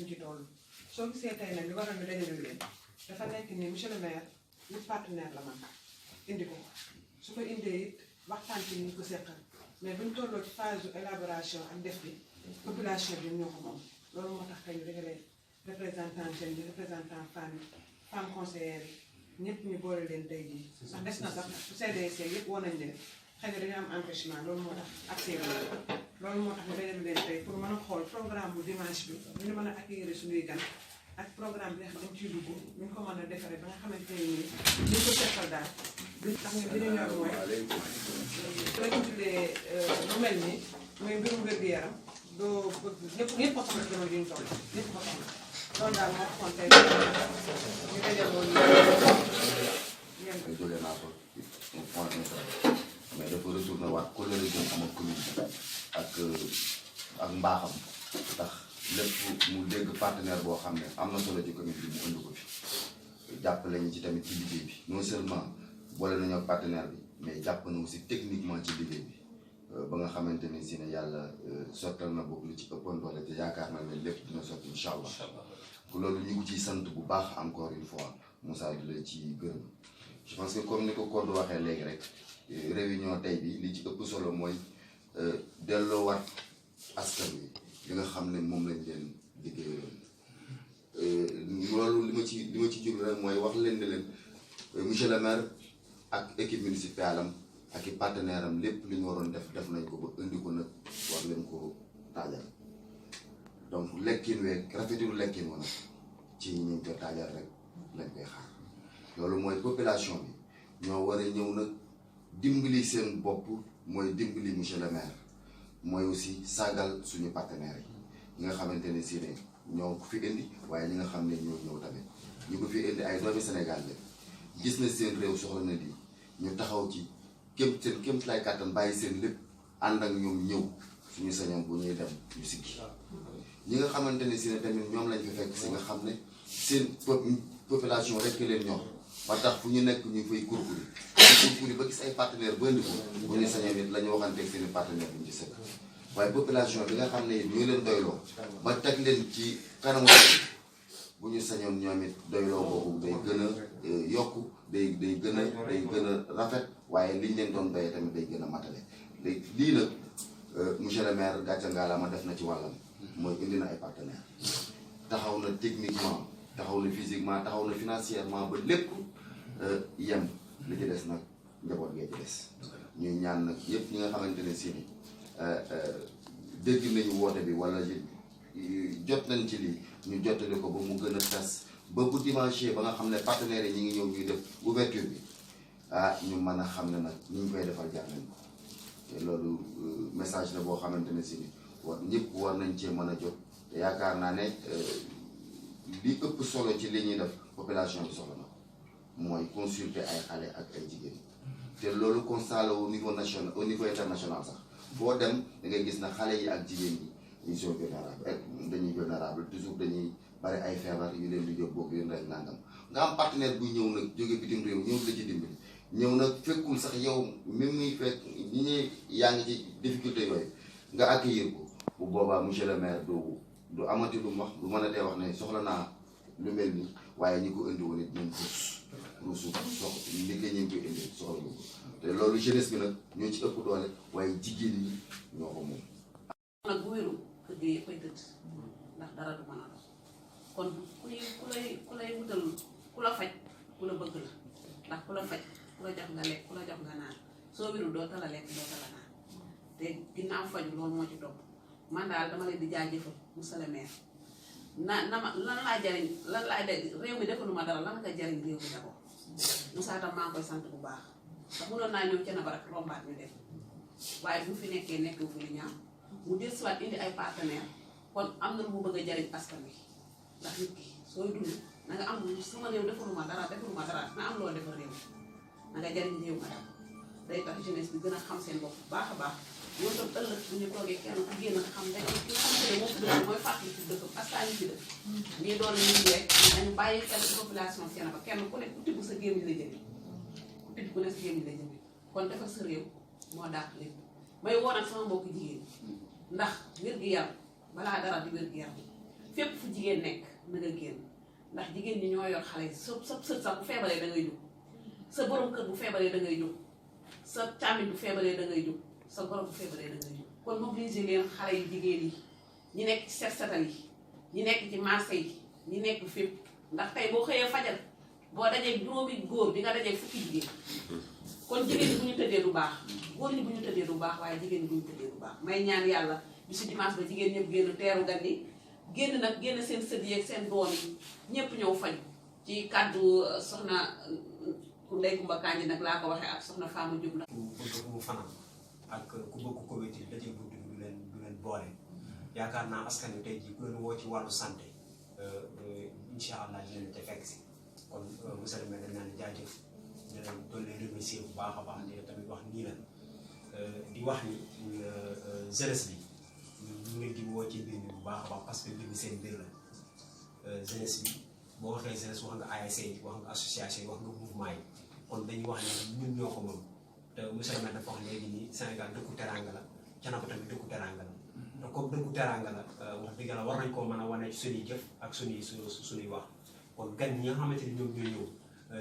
ci toll soo gisee tey nag li waral ñu dajale leen dafa nekk ni monsieur le maire li partenaire la man indi ko su ko indee it waxtaan ci ñu ko seqal mais buñ tolloo ci phase élaboration ak def bi population bi ñoo ko moom loolu moo tax tey ñu dajale représentant jeunes yi représentant femme conseillère yi ñëpp ñu boole leen tey jii ndax des na sax CDC yëpp woon nañ leen xëy na dañu am empêchement loolu moo tax accès loolu moo tax ñu dajale leen tey pour mën a xool programme bu dimanche bi ñu mën a accueillir suñuy gan ak programme bi nga xam ne dañ ciy dugg ñu ko mën a defaree ba nga xamante ne nii ñu ko seqal daal du tax ñu li ñu ñor mooy la ñu tuddee lu mel ni muy mbirum wér-gu-yaram doo bëgg ñëpp ko soxla jamono ji ñu toll ñëpp ko soxla loolu daal moo taxoon tey ñu dajaloo ñu jógee naa ko point mais dafa retourné waat collègue bi am ak commune bi ak mbaaxam ndax lépp mu dégg partenaire boo xam ne am na solo ci commune bi mu indi ko fi jàppale ñu ci tamit ci liggéey bi non seulement boole nañu ak partenaire bi mais jàpp na aussi techniquement ci liggéey bi ba nga xamante ni si ne yàlla sottal na bokk lu ci ëppoon doole te yaakaar na ne lépp dina sotti incha allah loolu ñu ngi ciy sant bu baax encore une fois Moussa di la ci gërëm je pense que comme ni ko Codé waxee léegi rek réunion tey bi li ci ëpp solo mooy delloowaat askan wi li nga xam ne moom lañ leen liggéeyaloon loolu li ma ci jublu rek mooy wax leen ne leen monsieur le maire ak équipe municipale am ak i partenaire am lépp li ñu waroon def nañ ko ba indi ko nag war leen ko taajal donc lekkin weeg rafetul lekkin woon ci ñu ko taajal rek lañ koy xaar loolu mooy population bi ñoo war a ñëw nag dimbali seen bopp mooy dimbali monsieur le maire mooy aussi sagal suñu partenaires yi ñi nga xamante ne si ne ñoo ko fi indi waaye ñi nga xam ne ñoo ñëw tamit ñu ko fi indi ay doomi Sénégal la gis na seen réew soxla na lii ñu taxaw ci kéem lay kàttan bàyyi seen lépp ànd ak ñoom ñëw suñu sañoon bu ñuy dem ñu siggi ñi nga xamante ne si ne tamit ñoom lañ fi fekk si nga xam ne seen population rek leen ñor ba tax fu ñu nekk ñu fay kurkuri ba gis ay partenaire ba indi ko bu ñu sañoon it la ñu waxanteeg seen partenaire bu ñu ci sëkk waaye population bi nga xam ne ñoo leen doyloo ba teg leen ci kanamu bu ñu sañoon ñoom it doyloo boobu day gën a yokku day gën a rafet waaye liñ leen doon doyee tamit day gën a matale léegi lii nag monsieur le maire gàcce ngaalaama def na ci wàllam mooy indi na ay partenaires taxaw na techniquement taxaw na physiquement taxaw na financièrement ba lépp yem li ci des nag njaboot gee ci des ñuy ñaan nag yëpp ñi nga xamante ne si ni dégg nañu woote bi wala jot nañ ci lii ñu jottali ko ba mu gën a tas ba bu dimanche ba nga xam ne partenaires yi ñi ngi ñëw ñuy def ouverture bi ñu mën a xam ne nag ñu ngi koy defal jaar nañ ko te loolu message la boo xamante ne si ni war ñëpp war nañ cee mën a jot te yaakaar naa ne li ëpp solo ci li ñuy def population bi soxla na ko mooy consulter ay xale ak ay jigéen te loolu constat la au niveau national au niveau international sax boo dem da ngay gis na xale yi ak jigéen ñi ñu sont vulnérable toujours dañuy bari ay feebar yu leen di jóg boobu leen rek nangam nga am partenaire buy ñëw nag jóge bitim réew ñëw la ci dimbali ñëw nag fekkul sax yow même muy fekk ñi ñuy yaa ngi ci difficulté yooyu nga accueillir ko bu boobaa monsieur le maire du amati lu mu wax du mën a tee wax ne soxla naa lu mel nii waaye ñi ko indi woon it nañ ruusu liggéey ñu ngi koy indi soxla lu ko te loolu jeunesse bi nag ñoo ci ëpp doole waaye jigéen ñi ñoo ko moom. nag bu wéru kër gi yëpp ay tëdd ndax dara du mën a dox kon ku lay wutal ku la faj ku la bëgg la ndax ku la faj ku la jox nga lekk ku la jox nga naan soo wéru doo tala lekk doo tala naan te ginnaaw faju loolu moo ci topp man daal dama leen di jaajëfal monsieur le maire na ma lan laa jariñ lan laay dégg réew mi defaluma dara lan nga jariñ réew mi d'abord Moussa tam maa ngi koy sant bu baax ndax mënoon naa ñëw ca na ba rek rombaat ñu def waaye bu fi nekkee nekk fu lu ñaaw mu del siwaat indi ay partenaire kon am na lu mu bëgg a jariñ askan wi ndax nit ki sooy dund na nga am sama réew defaluma dara na am loo defal réew na nga jariñ réew ma d'abord day tax jeunesse bi gën a xam seen bopp bu baax a baax ñoo tam ëllëg bu ñu toogee kenn ku génn xam ne ki nga xamante ne moo fi dëkk mooy fàttali ci dëkk askan fi dëkk ñii doon ñu rek dañu bàyyi xel population seen ba kenn ku ne ku tibb sa gémmiñ la jëmi ku tibb ku ne sa gémmiñ la jëmi kon defar sa réew moo dàq lépp may woon ak sama mbokku jigéen ndax wér-gi-yaram balaa dara di wér-gi-yaram fépp fu jigéen nekk na nga génn ndax jigéen ñi ñoo yor xale yi sa sët sax bu feebaree da ngay jóg sa borom kër bu feebaree da ngay jóg sa càmmiñ bu feebaree da ngay jóg sa borom bu feebaree da ngay jóg kon mobiliser leen xale yu jigéen yi ñi nekk ci set-setal yi ñi nekk ci marché yi ñi nekk fépp ndax tey boo xëyee fajar boo dajee juróomi góor di nga dajee fukki jigéen kon jigéen ñi bu ñu tëddee du baax góor ñi bu ñu tëddee du baax waaye jigéen ñi bu ñu tëddee du baax may ñaan yàlla bisu dimanche ba jigéen ñëpp génn teeru gan yi génn nag génn seen sët yi ak seen doom yi ñëpp ñëw faju ci kàddu soxna Ndeye Coumba Kandji nag laa ko waxee ak soxna Fama Diop la. ku bëgg mu fanaan ak ku bëgg ko wéti dajee buntu bi du leen boole yaakaar naa askan wi tey jii ku leen woo ci wàllu santé incha allah dinañ ca fekk si kon monsieur le maire dañ naan jaajëf di leen doon leen remercier bu baax a baax di tamit wax nii la di wax ni jeunesse bi ñu ngi di woo ci mbir mi bu baax a baax parce que mbir mi seen mbir la jeunesse bi boo waxee jeunesse wax nga ASC yi wax nga association yi wax nga mouvement yi kon dañuy wax ne ñun ñoo ko moom te monsieur le maire dafa wax léegi nii Sénégal dëkku teranga la Thiénaba tamit dëkku teranga la te comme dëkku teranga la wax dëgg la war nañ koo mën a wane ci suñuy jëf ak suñuy wax kon gan ñi nga xamante ni ñoom ñooy ñëw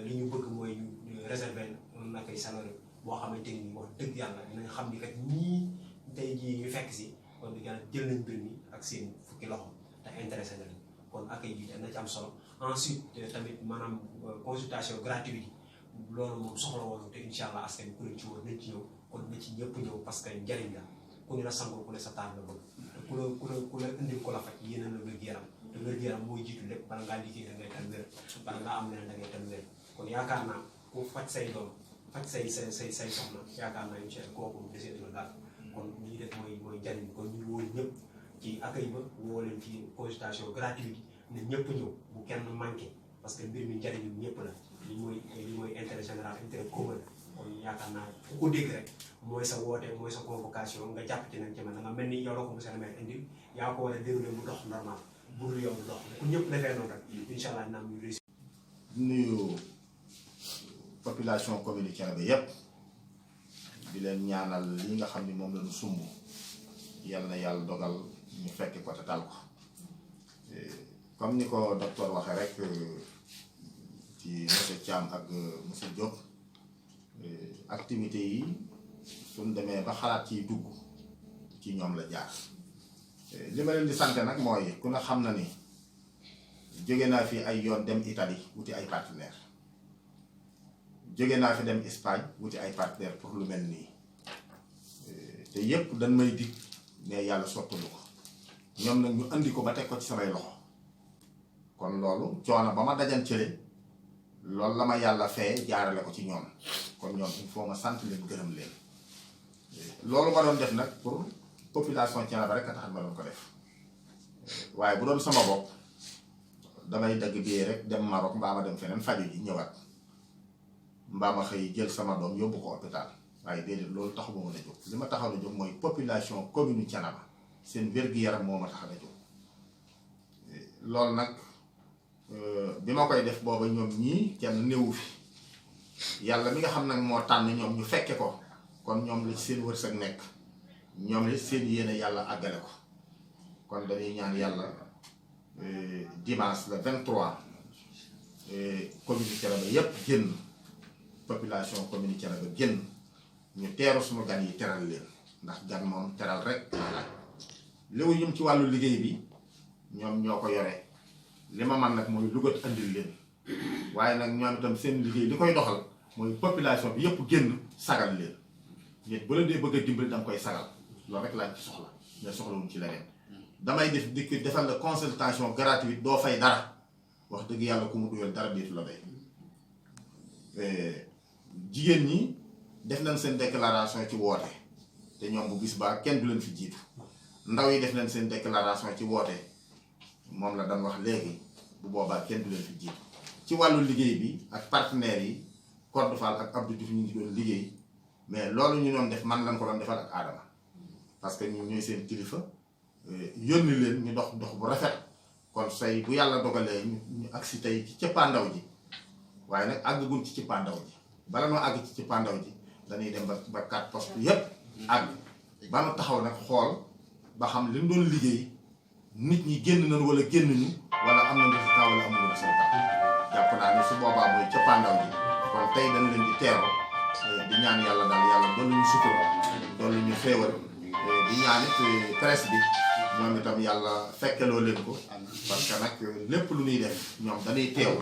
li ñu bëgg mooy ñu réserver nag ay salon boo xamante ni wax dëgg yàlla dinañ xam ni kat ñii tey jii ñu fekk si kon dëgg yàlla jël nañ mbir mi ak seen fukki loxo te intéressé na leen kon accueil bi dana ci am solo ensuite tamit maanaam consultation gratuite loolu moom soxla woon te incha allah askan ku leen ci wóor nañ ci ñëw kon na ci ñëpp ñëw parce que njariñ la ku ne la sangoo ku ne sa taar la bëgg te ku la indil ko la faj yéene la wér-gu-yaram te wér-gu-yaram mooy jiitu lépp bala ngaa liggéey da ngay tam wér bala ngaa am leneen da ngay tam wér kon yaakaar naa ku faj say doom faj say soxna yaakaar naa incha allah kooku desee dina daal kon li ñuy def mooy njariñ kon ñu wóolu ñëpp ci accueil ba woo leen ci consultation gratuite ne ñëpp ñëw bu kenn manqué parce que mbir mi njariñu ñëpp la li mooy intérêt général intérêt commun kon yaakaar naa ku ko dégg rek mooy sa woote mooy sa convocation nga jàpp ci nag ci man da nga mel ni yow la ko monsieur le maire indil yaa ko war a déroulé mu dox normal bu dul yow mu dox ku ñëpp defee noonu rek incha allah naam ñu réussir. nuyu population commune Thiénaba yépp di leen ñaanal li nga xam ni moom la ñu sumb yal na yàlla dogal ñu fekk ko te tal ko comme ni ko docteur waxee rek ci monsieur Thiam ak monsieur Diop activité yi suñ demee ba xalaat ciy dugg ci ñoom la jaar li ma leen di sant nag mooy ku ne xam na ni jóge naa fi ay yoon dem Italie wuti ay partenaire jóge naa fi dem Espagne wuti ay partenaire pour lu mel nii te yépp dañ may dig mais yàlla sottalu ko ñoom nag ñu andi ko ba teg ko ci samay loxo kon loolu coono ba ma dajan cële loolu la ma yàlla fee jaarale ko ci ñoom kon ñoom il faut ma sant leen gërëm leen loolu ma doon def nag pour population Thiénaba rek a tax ma doon ko def waaye bu doon sama bopp damay dagg billet rek dem Maroc mbaa ma dem feneen faju ji ñëwaat mbaa ma xëy jël sama doom yóbbu ko hôpital waaye déedéet loolu taxu ma mën a jóg li ma taxaw a jóg mooy population commune Thiénaba seen wér-gu-yaram moo ma tax a jóg loolu nag bi ma koy def booba ñoom ñii kenn néewu fi yàlla mi nga xam nag moo tànn ñoom ñu fekke ko kon ñoom la ci seen wërsëg nekk ñoom la seen yéene yàlla àggale ko kon dañuy ñaan yàlla dimanche le 23 commune Thiénaba yépp génn population commune Thiénaba génn ñu teeru suñu gan yi teral leen ndax gan moom teral rek laaj léwu ñum ci wàllu liggéey bi ñoom ñoo ko yore li ma man nag mooy lugat andil leen waaye nag ñoom itam seen liggéey li koy doxal mooy population bi yépp génn sagal leen nit bu la dee bëgg a dimbali danga koy sagal loolu rek laaj ci soxla mais soxlawuñ ci leneen damay def dikk defal la consultation gratuite doo fay dara wax dëgg yàlla ku mu duyal dara biitu la day jigéen ñi def nañ seen déclaration ci woote te ñoom bu bis baa kenn du leen fi jiitu ndaw yi def nañ seen déclaration ci woote moom la dañ wax léegi bu boobaa kenn du leen fi jiitu ci wàllu liggéey bi ak partenaires yi Codé Fall ak Abdou Diouf ñu ngi doon liggéey mais loolu ñu doon def man lañ ko doon defal ak Adama parce que ñun ñooy seen kilifa yónni leen ñu dox dox bu rafet kon say bu yàlla dogalee ñu agsi tey ci cëppaandaw ji waaye nag àggaguñ ci cëppaandaw ji bala noo àgg ci cëppaandaw ji dañuy dem ba 4 postes yépp àgg ba nu taxaw nag xool ba xam li ñu doon liggéey nit ñi génn nañ wala génnuñu wala am na résultat wala amuñu résultat jàpp naa ne su boobaa mooy cappaandaw ji kon tey dañ leen di teeroo di ñaan yàlla daal yàlla doon ñu sutura doon ñu xéewal di ñaan it presse bi ñoom itam yàlla fekkeloo leen ko parce que nag lépp lu ñuy def ñoom dañuy teew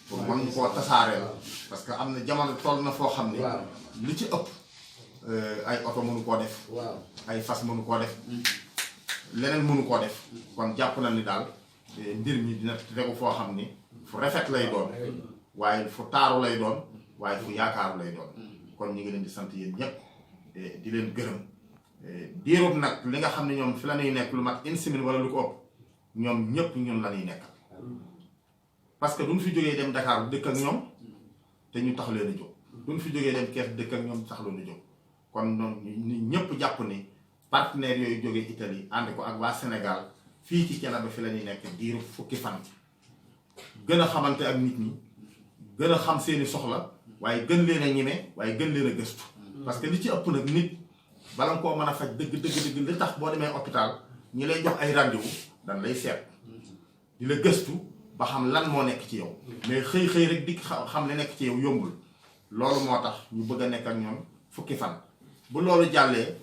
pour mën koo tasaareel parce que am na jamono toll na foo xam ne li ci ëpp ay oto mënu koo def ay fas mënu koo def leneen mënu koo def kon jàpp na ni daal mbir mi dina tegu foo xam ni fu rafet lay doon waaye fu taaru lay doon waaye fu yaakaaru lay doon kon ñu ngi leen di sant yéen ñëpp di leen gërëm diirub nag li nga xam ne ñoom fi la ñuy nekk lu mat une semaine wala lu ko ëpp ñoom ñëpp ñun la ñuy nekk parce que duñ fi jógee dem Dakar dëkk ak ñoom te ñu tax leen a jóg duñ fi jógee dem Kees dëkk ak ñoom tax leen a jóg kon noonu ñu ñëpp jàpp ni partenaires yooyu jógee Italie ànd ko ak waa Sénégal fii ci Thiénaba fi la ñuy nekk diiru fukki fan gën a xamante ak nit ñi gën a xam seeni soxla waaye gën leen a ñime waaye gën leen a gëstu parce que li ci ëpp nag nit bala nga koo mën a faj dëgg li tax boo demee hôpital ñi lay jox ay rendez-vous dañ lay seet di la gëstu ba xam lan moo nekk ci yow mais xëy rek di xam ne nekk ci yow yombul loolu moo tax ñu bëgg a nekk ak ñoom fukki fan bu loolu jàllee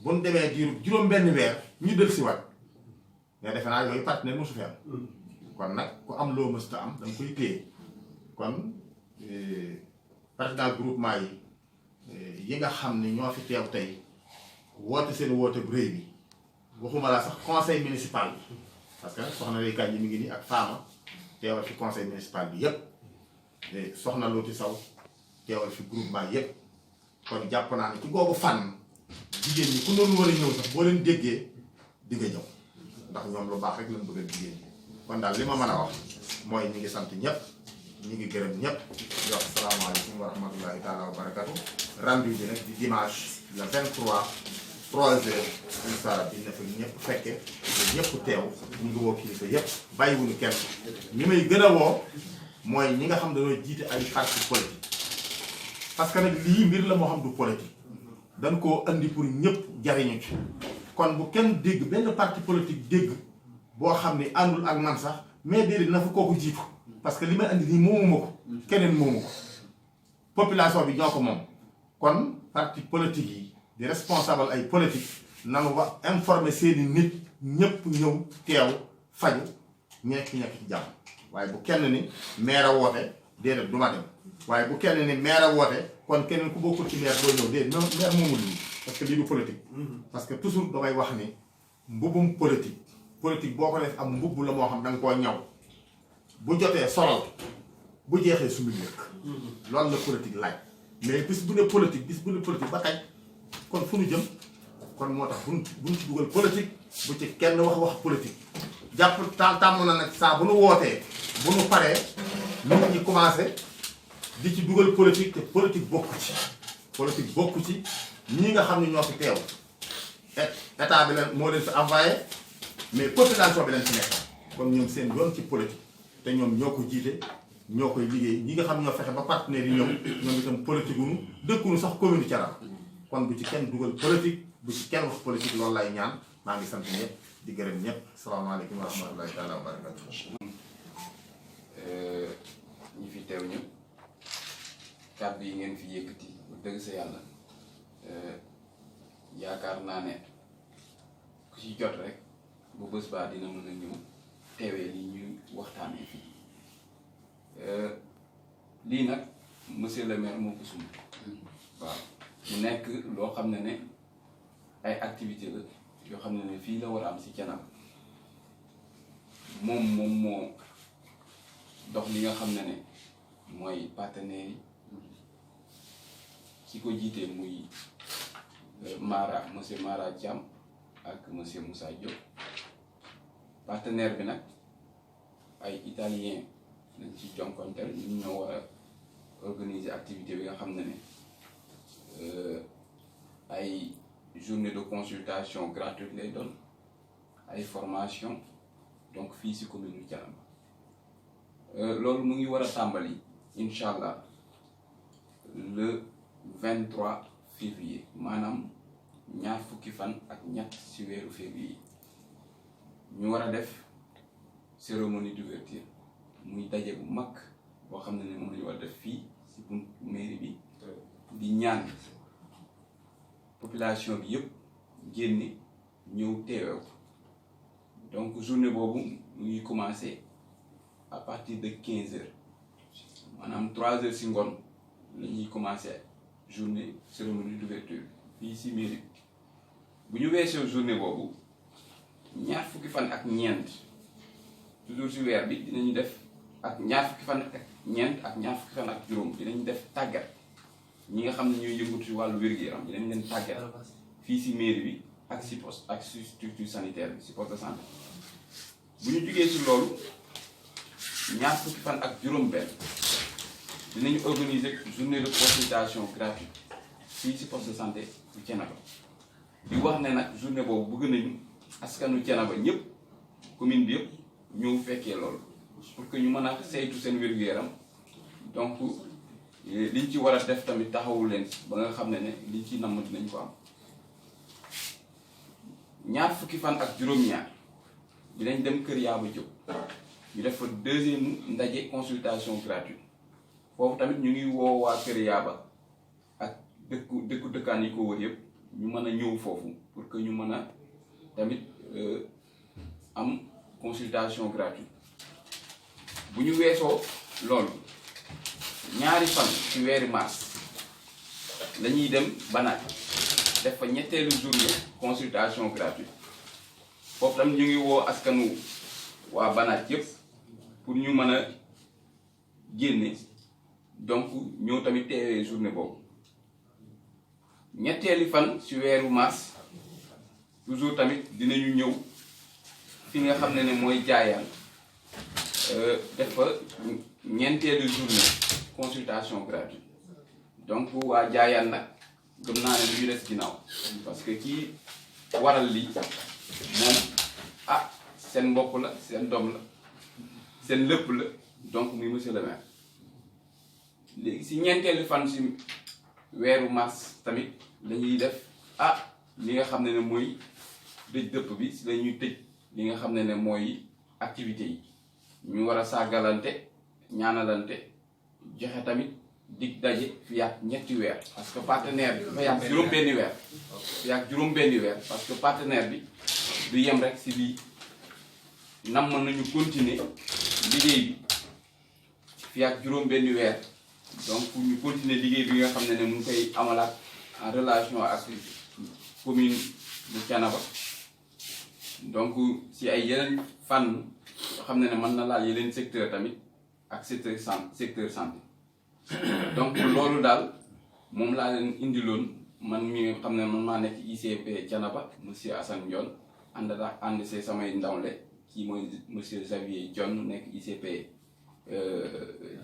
bu ñu demee diiru juróom-benn weer ñu del si waat mais defe naa yooyu partenaire mosu fi am kon nag ku am loo mësta am da nga koy téye kon président groupement yi nga xam ne ñoo fi teew tey woote seen woote bu rëy bi waxuma laa sax conseil municipal bi parce que soxna Lay Kandji mi ngi nii ak Fama teewal fi conseil municipal bi yépp soxna Looti Saw teewal fi groupement yépp kon jàpp naa ne ci googu fànn jigéen ñi ku doon war a ñëw sax boo leen déggee di nga ñëw ndax ñoom lu baax rek lañ bëgg a jigéen ñi kon daal li ma mën a wax mooy ñi ngi sant ñëpp ñi ngi gërëm ñëpp di wax salaamaaleykum wa rahmatullahi taala wa barakatu rendu bi nag di dimanche le 23 3 heures incha allah dina fa ñëpp fekke ñëpp teew ñu ngi woo kilifa yëpp bàyyiwuñu kenn ñi may gën a woo mooy ñi nga xam dañoo jiite ay parti politique parce que nag lii mbir la moo xam du politique dañ koo andi pour ñëpp jariñu ci kon bu kenn dégg benn parti politique dégg boo xam ne àndul ak man sax mais déedéet na fa kooku jiitu parce que li may andi nii moomuma ko keneen moomu ko population bi ñoo ko moom kon parti politique yi di responsable ay politique nanu wax informer seeni nit ñëpp ñëw teew faju ñekk ci jàmm waaye bu kenn ni maire a woote déedéet du ma dem waaye bu kenn ni maire a woote kon keneen ku bokkul ci maire doo ñëw déedéet maire moomul lii parce que lii du politique parce que toujours damay wax ni mbubum politique boo ko def am mbubb la moo xam da nga koo ñaw bu jotee solal bu jeexee suñu yëkk loolu la politique laaj mais bis bu ne politique ba kañ kon fu ñu jëm kon moo tax buñ ci dugal politique bu ci kenn wax politique jàpp tàmm na nag saa bu nu wootee bu nu paree nit ñi commencé di ci dugal politique te politique bokku ci ñii nga xam ne ñoo fi teew état bi leen moo leen fi envoyé mais population bi leen fi nekk kon ñoom seen yoon ci politique te ñoom ñoo ko jiite ñoo koy liggéey ñi nga xam ñoo fexe ba partenaires yi ñoom itam politique wuñu dëkkuñu sax commune Thiénaba kon bu ci kenn dugal politique bu ci kenn wax politique loolu lay ñaan maa ngi sant ñëpp di gërëm ñëpp salaamaaleykum wa rahmatullahi taala wa barakatu ñi fi teew ñëpp kàddu yi ngeen fi yëkkati dëgg sa yàlla yaakaar naa ne ku ci jot rek bu bés baa dina mën a ñëw teewee li ñuy waxtaanee fii lii nag monsieur le maire moo ko sumb waaw mu nekk loo xam ne ay activité la yoo xam ne fii la war a am si Thiénaba moom moo dox li nga xam ne mooy partenaires yi ki ko jiitee muy monsieur Mara Thiam ak monsieur Moussa Diop partenaire bi nag ay italien lañ ci jonkonteel ñu ñoo war a organiser activité bi nga xam ne ay journée de consultation gratuite lay doon ay formation donc fii si commune u Thiénaba loolu mu ngi war a tàmbali incha allah le 23 février maanaam ñaar fukki fan ak ñett si weeru février ñu war a def cérémonie d'ouverture muy daje bu mag boo xam ne moom la ñu war a def fii si bunt mairie bi di ñaan population bi yëpp génne ñëw teewew donc journée boobu mu ngi commencé à partir de 15 heures maanaam 3 heures si ngoon la ñuy commencé journée cérémonie d'ouverture fii si mairie bu ñu weesoo journée boobu ñaar fukki fan ak ñeent toujours si weer bi dinañu def ak ñaar fukki fan ak ñeent ak ñaar fukki fan ak juróom dinañu def tàggat ñi nga xam ne ñooy yëngatu si wàllu wér-gu-yaram dinañ leen tàggat fii si mairie bi ak si poste ak si structure sanitaire bi si poste de santé bu ñu jugee si loolu ñaar fukki fan ak juróom-benn dinañu organiser journée de consultation gratuite fii si poste de santé bu Thiénaba di wax ne nag journée boobu bëgg nañu askanu Thiénaba ñëpp commune bi yëpp ñëw fekkee loolu pour que ñu mën a saytu seen wér-gu-yaram donc liñ ci war a def tamit taxawul leen ba nga xam ne liñ ci namm dinañ ko am ñaar fukki fan ak juróom-ñaar dinañ dem kër Yaaba Diop ñu def fa deuxième ndaje consultation gratuite foofu tamit ñu ngi woo waa kër Yaaba ak dëkkaan yi ko wër yëpp ñu mën a ñëw foofu pour que ñu mën a tamit am consultation gratuite bu ñu weesoo loolu ñaari fan ci weeri mars lañuy dem Banaat def fa ñetteelu journée consultation gratuite foofu tam ñu ngi woo askanu waa Banaat yëpp pour ñu mën a génne donc ñëw tamit teewee journée boobu ñetteeli fan ci weeru mars toujours tamit dinañu ñëw fi nga xam ne mooy Jaayaan def fa ñeenteelu journée consultation gratuite donc waa Jaayaan nag gëm naa ne lu ñu des ginnaaw parce que kii waral lii moom seen mbokk la seen doom la seen lépp la donc muy monsieur le maire léegi si ñeenteelu fan si weeru mars tamit lañuy def li nga xam ne mooy dëj dëpp bi si lañuy tëj li nga xam ne mooy activité yi ñu war a sàggalante ñaanalante joxe tamit dig daje fi ak ñetti weer parce que partenaire bi dafa yàgg juróom-benni weer fi ak juróom-benni weer parce que partenaire bi du yem rek si lii nam nañu continuer liggéey bi fi ak juróom-benni weer donc ñu continuer liggéey bi nga xam ne mu ngi koy amalaat en relation ak commune bu Thiénaba donc si ay yeneen fànn yoo xam ne mën na laal yeneen secteur tamit ak secteur santé donc loolu daal moom laa leen indiloon man mi nga xam ne man maa nekk ICP Thiénaba monsieur Assane Ndione ànd see samay ndawle kii mooy monsieur Xavier Dione nekk ICP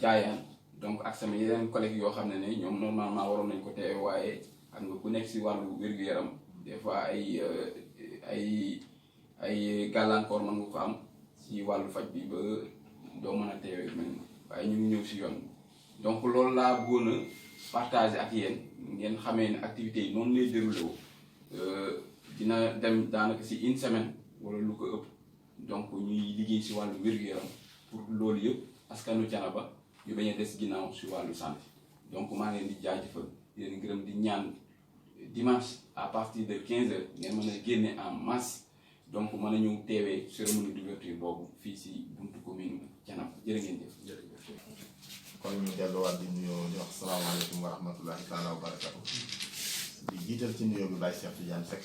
Jaayaan donc ak sama yeneen collègues yoo xam ne ñoom normalement waroon nañ ko teewe waaye xam nga ku nekk si wàllu wér-gu-yaram des fois ay gàllankoor mën nga ko am si wàllu faj bi ba doo mën a teewee mel waaye ñu ngi ñëw si yoon donc loolu laa bëggoon a partager ak yéen ngeen xamee ne activités yi noonu lay déroulé woo dina dem daanaka si une semaine wala lu ko ëpp donc ñuy liggéey si wàllu wér-gu-yaram pour loolu yëpp askanu Thiénaba ñu bañ a des ginnaaw si wàllu santé donc maa ngi leen di jaajëfal di leen gërëm di ñaan dimanche à partir de 15 heures ngeen mën a génne en masse donc mën a ñëw teewee cérémonie d'ouverture boobu fii si buntu commune Thiénaba jërë ngeen jëf. kon ñu delluwaat di nuyoo di wax salaamaaleykum wa rahmatullahi taala wa barakatu di jiital ci nuyoo bi Baye Cheikh Tidiane Seck